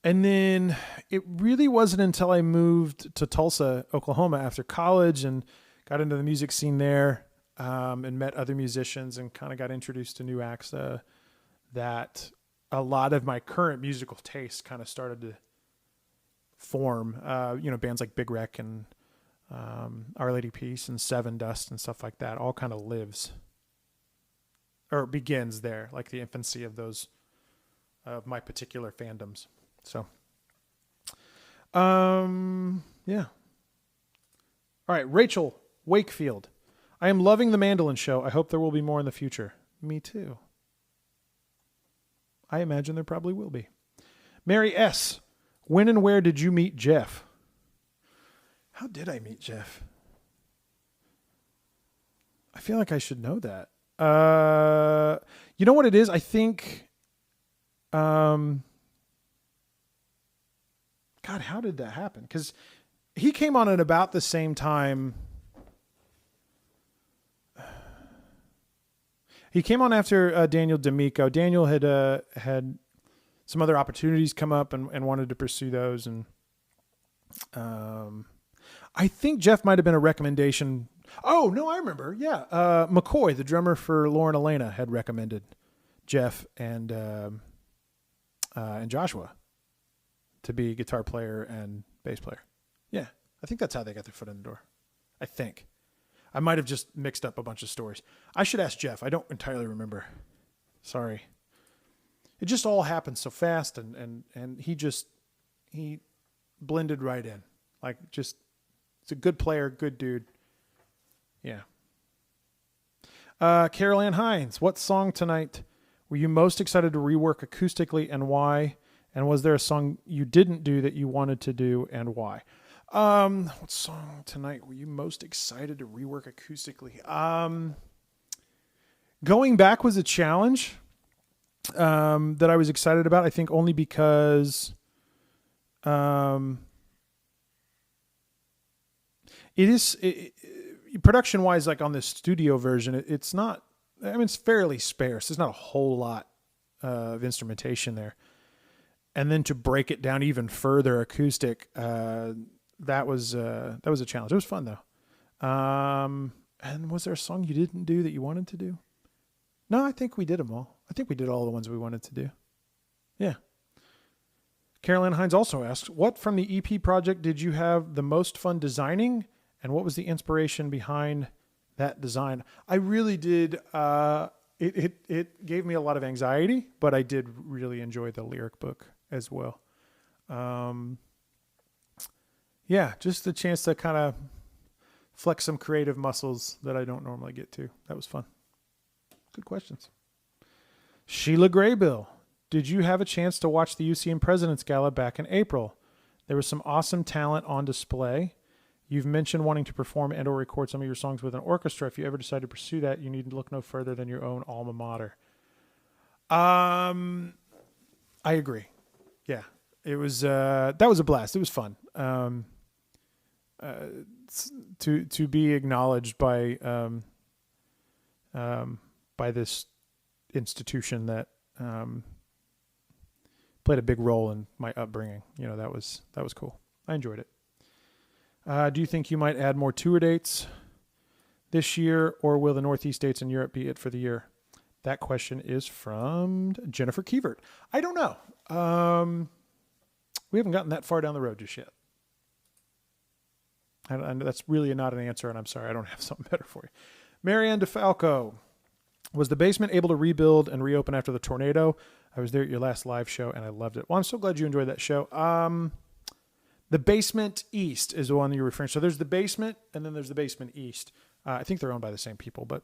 And then it really wasn't until I moved to Tulsa, Oklahoma after college and got into the music scene there and met other musicians and kind of got introduced to new acts that a lot of my current musical tastes kind of started to form. Bands like Big Wreck and Our Lady Peace and Seven Dust and stuff like that all kind of lives or begins there, like the infancy of those of my particular fandoms. So, yeah. All right, Rachel Wakefield. I am loving the Mandolin Show. I hope there will be more in the future. Me too. I imagine there probably will be. Mary S. When and where did you meet Jeff? How did I meet Jeff? I feel like I should know that. You know what it is? I think, God, how did that happen? Because he came on at about the same time. He came on after Daniel D'Amico. Daniel had some other opportunities come up and wanted to pursue those. And I think Jeff might have been a recommendation. Oh, no, I remember. Yeah. McCoy, the drummer for Lauren Elena, had recommended Jeff and Joshua to be guitar player and bass player. Yeah. I think that's how they got their foot in the door. I think. I might have just mixed up a bunch of stories. I should ask Jeff. I don't entirely remember. Sorry. It just all happened so fast and he blended right in. Like just, it's a good player, good dude. Yeah. Carol Ann Hines, what song tonight were you most excited to rework acoustically and why? And was there a song you didn't do that you wanted to do and why? What song tonight were you most excited to rework acoustically? Going Back was a challenge that I was excited about. I think only because it is production wise, like on this studio version, it's not. I mean, it's fairly sparse. There's not a whole lot of instrumentation there. And then to break it down even further acoustic, that was a challenge. It was fun though. And was there a song you didn't do that you wanted to do? No, I think we did them all. I think we did all the ones we wanted to do. Yeah. Carolyn Hines also asks, what from the EP project did you have the most fun designing? And what was the inspiration behind that design? I really did. It gave me a lot of anxiety, but I did really enjoy the lyric book as well. Yeah, just the chance to kind of flex some creative muscles that I don't normally get to. That was fun. Good questions. Sheila Graybill, did you have a chance to watch the UCM President's Gala back in April? There was some awesome talent on display. You've mentioned wanting to perform and or record some of your songs with an orchestra. If you ever decide to pursue that, you need to look no further than your own alma mater. I agree. Yeah, it was, that was a blast. It was fun. To be acknowledged by this institution that, played a big role in my upbringing. You know, that was cool. I enjoyed it. Do you think you might add more tour dates this year, or will the Northeast dates in Europe be it for the year? That question is from Jennifer Kievert. I don't know. We haven't gotten that far down the road just yet. And that's really not an answer, and I'm sorry, I don't have something better for you. Marianne DeFalco. Was the basement able to rebuild and reopen after the tornado? I was there at your last live show, and I loved it. Well, I'm so glad you enjoyed that show. The Basement East is the one you're referring to. So there's the basement, and then there's the Basement East. I think they're owned by the same people, but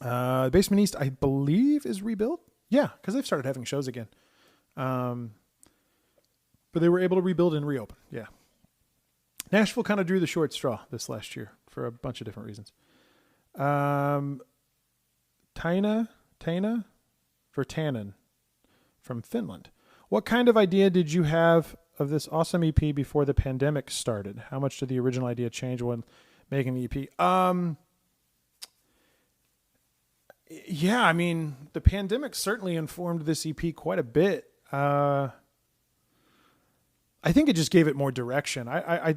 the Basement East, I believe, is rebuilt. Yeah, because they've started having shows again. But they were able to rebuild and reopen. Yeah. Nashville kind of drew the short straw this last year for a bunch of different reasons. Taina Virtanen from Finland. What kind of idea did you have of this awesome EP before the pandemic started? How much did the original idea change when making the EP? Yeah, I mean, the pandemic certainly informed this EP quite a bit. I think it just gave it more direction. I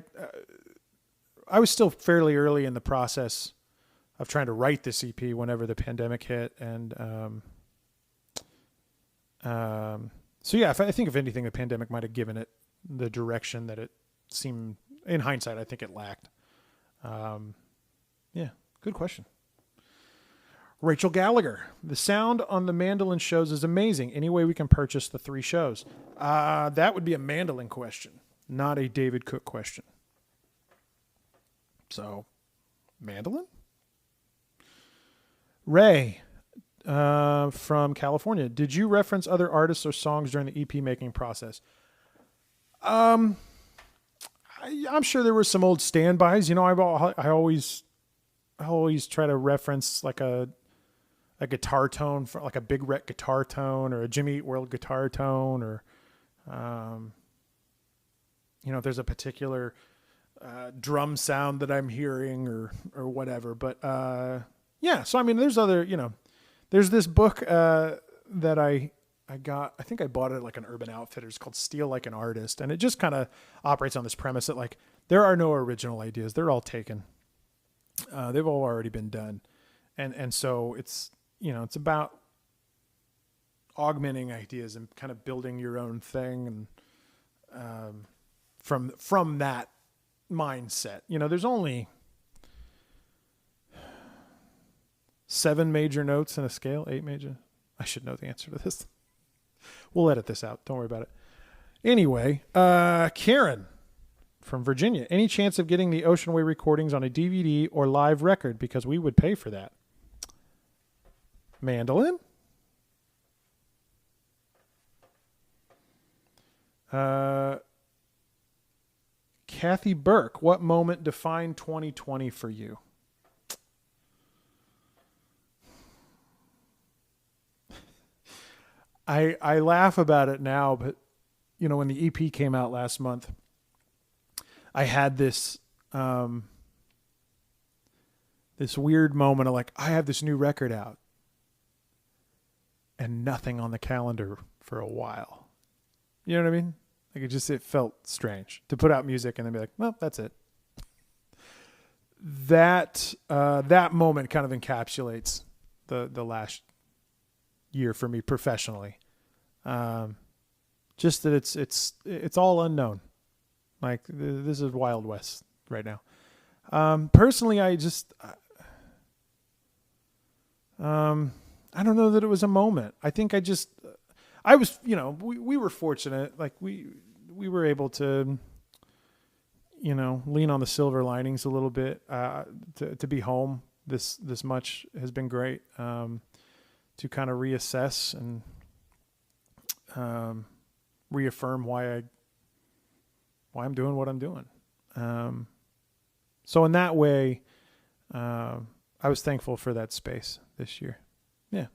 was still fairly early in the process of trying to write this EP whenever the pandemic hit. And so, yeah, I think if anything, the pandemic might have given it the direction that it seemed, in hindsight, I think it lacked. Yeah, good question. Rachel Gallagher. The sound on the mandolin shows is amazing. Any way we can purchase the 3 shows? That would be a mandolin question, not a David Cook question. So, mandolin? Ray from California. Did you reference other artists or songs during the EP making process? I'm sure there were some old standbys. You know, I always try to reference like a guitar tone, for like a Big Wreck guitar tone or a Jimmy Eat World guitar tone, or you know, if there's a particular drum sound that I'm hearing or whatever. But yeah, so I mean, there's other, you know, there's this book that I got, I think I bought it at like an Urban Outfitters, called Steal Like an Artist. And it just kind of operates on this premise that like, there are no original ideas. They're all taken. They've all already been done. And so it's, you know, it's about augmenting ideas and kind of building your own thing. And from that mindset, you know, there's only 7 major notes in a scale, 8 major. I should know the answer to this. We'll edit this out. Don't worry about it. Anyway, Karen from Virginia. Any chance of getting the Ocean Way recordings on a DVD or live record? Because we would pay for that. Mandolin? Kathy Burke. What moment defined 2020 for you? I laugh about it now, but you know, when the EP came out last month, I had this this weird moment of like, I have this new record out and nothing on the calendar for a while. You know what I mean? Like it felt strange to put out music and then be like, well, that's it. That moment kind of encapsulates the last year for me professionally. Just that it's all unknown. Like this is Wild West right now. Personally, I don't know that it was a moment. I think I was, you know, we were fortunate. Like we were able to, you know, lean on the silver linings a little bit, to be home this much has been great. To kind of reassess and reaffirm why I'm doing what I'm doing. So in that way, I was thankful for that space this year. Yeah.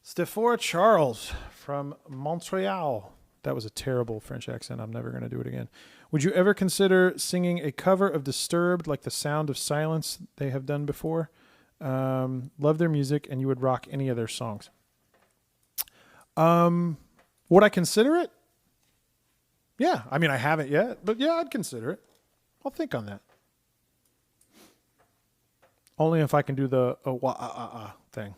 Stephora Charles from Montreal. That was a terrible French accent. I'm never going to do it again. Would you ever consider singing a cover of Disturbed, like The Sound of Silence they have done before? Love their music, and you would rock any of their songs. Would I consider it? Yeah. I mean, I haven't yet, but yeah, I'd consider it. I'll think on that. Only if I can do the thing.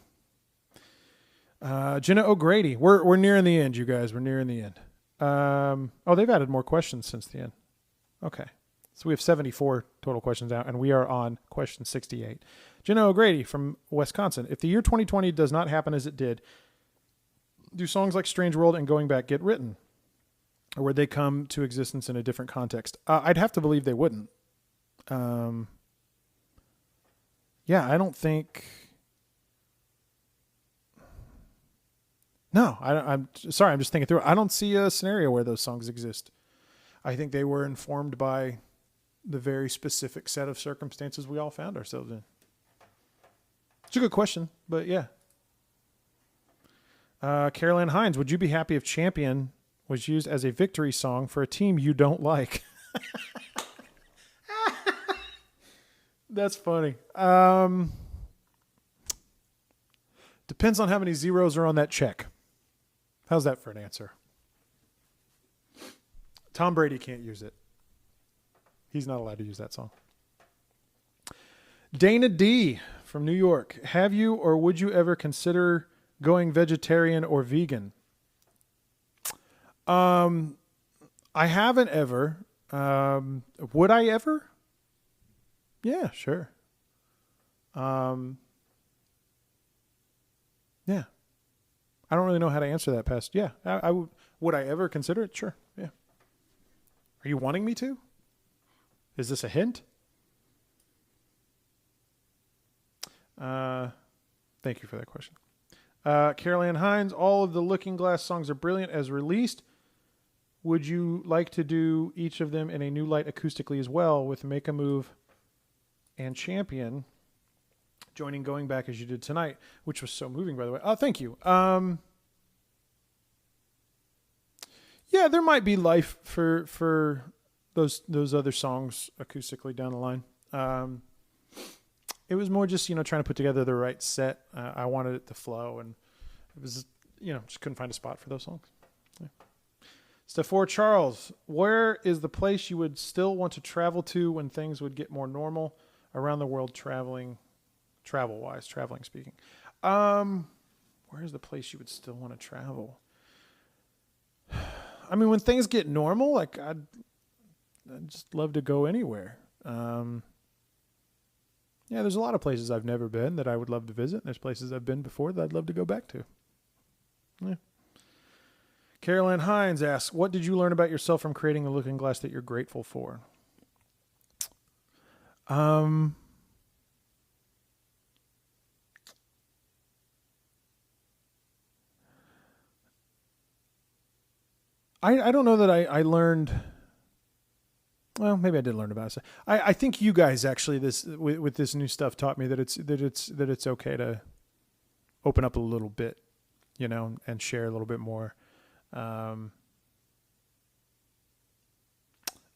Jenna O'Grady. We're nearing the end, you guys. We're nearing the end. They've added more questions since the end. Okay. So we have 74 total questions out, and we are on question 68. Jenna O'Grady from Wisconsin. If the year 2020 does not happen as it did, do songs like Strange World and Going Back get written? Or would they come to existence in a different context? I'd have to believe they wouldn't. I don't think... No, I'm sorry. I'm just thinking through it. I don't see a scenario where those songs exist. I think they were informed by the very specific set of circumstances we all found ourselves in. It's a good question, but yeah. Caroline Hines, would you be happy if Champion was used as a victory song for a team you don't like? That's funny. Depends on how many zeros are on that check. How's that for an answer? Tom Brady can't use it. He's not allowed to use that song. Dana D. from New York. Have you or would you ever consider going vegetarian or vegan? I haven't ever. Would I ever? Yeah, sure. Yeah. I don't really know how to answer that past. Yeah, I would I ever consider it? Sure. Yeah. Are you wanting me to? Is this a hint? Thank you for that question. Caroline Hines, all of the Looking Glass songs are brilliant as released. Would you like to do each of them in a new light acoustically as well with Make a Move and Champion joining Going Back as you did tonight, which was so moving, by the way. Oh, thank you. Yeah, there might be life for those other songs acoustically down the line. It was more just, trying to put together the right set. I wanted it to flow, and it was, just couldn't find a spot for those songs. Yeah. Stephore Charles, where is the place you would still want to travel to when things would get more normal around the world traveling speaking? Where is the place you would still want to travel? I mean, when things get normal, I'd just love to go anywhere. Yeah, there's a lot of places I've never been that I would love to visit. There's places I've been before that I'd love to go back to. Yeah. Caroline Hines asks, what did you learn about yourself from creating the Looking Glass that you're grateful for? I don't know that I learned. Well, maybe I did learn about it. I think you guys actually with this new stuff taught me that it's okay to open up a little bit, and share a little bit more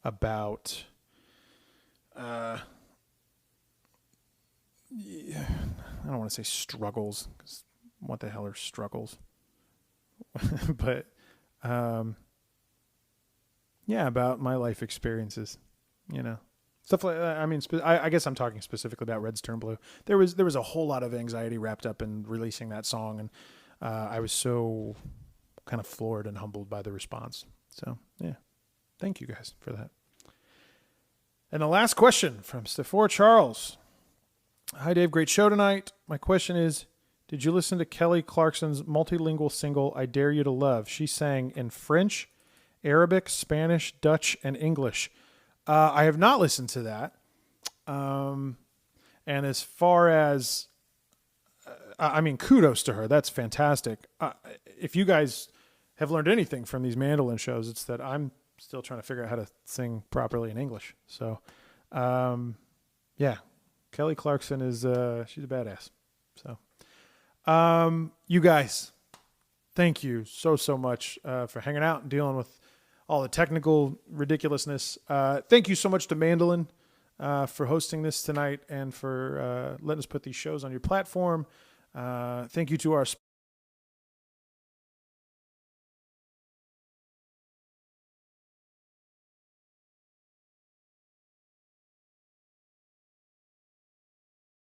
about. I don't want to say struggles, because what the hell are struggles? But. About my life experiences, stuff like that. I mean, I guess I'm talking specifically about Reds Turn Blue. There was a whole lot of anxiety wrapped up in releasing that song, and I was so kind of floored and humbled by the response. So yeah, thank you guys for that. And the last question from Stephore Charles. Hi Dave, great show tonight. My question is, did you listen to Kelly Clarkson's multilingual single, I Dare You to Love? She sang in French, Arabic, Spanish, Dutch, and English. I have not listened to that. And as far as, kudos to her. That's fantastic. If you guys have learned anything from these mandolin shows, it's that I'm still trying to figure out how to sing properly in English. So, Kelly Clarkson is, she's a badass. So, you guys, thank you so much for hanging out and dealing with all the technical ridiculousness. Thank you so much to Mandolin for hosting this tonight and for letting us put these shows on your platform. Thank you to our